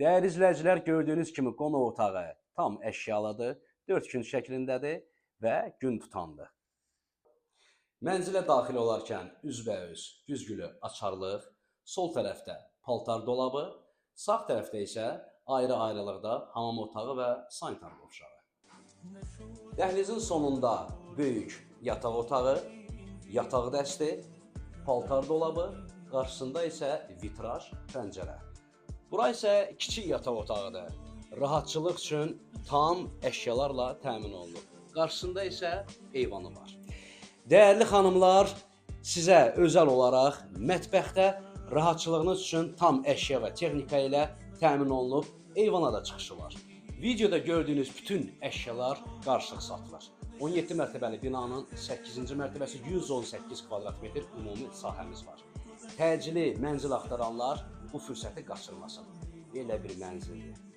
Dəyərli izləyicilər, gördüyünüz kimi qonaq otağı tam əşyalıdır, 4 gün şəklindədir və gün tutandır. Mənzilə daxil olarkən üzbəüz güzgülü açarlıq, sol tərəfdə paltar dolabı, sağ tərəfdə isə ayrı-ayrılıqda hamam otağı və sanitar qovşağı. Dəhlizin sonunda böyük yataq otağı, yataq dəsti, paltar dolabı, qarşısında isə vitraj pəncərə. Bura isə kiçik yataq otağıdır. Rahatçılıq üçün tam əşyalarla təmin olunub. Qarşısında isə eyvanı var. Dəyərli xanımlar, sizə özəl olaraq mətbəxdə rahatçılığınız üçün tam əşya və texnika ilə təmin olunub, eyvana da çıxışı var. Videoda gördüyünüz bütün əşyalar qarışıq satılır. 17 mərtəbəli binanın 8-ci mərtəbəsi 118 kvadrat metr ümumi sahəmiz var. Təcili mənzil axtaranlar bu fürsəti qaçırmasın. Elə bir mənzildir.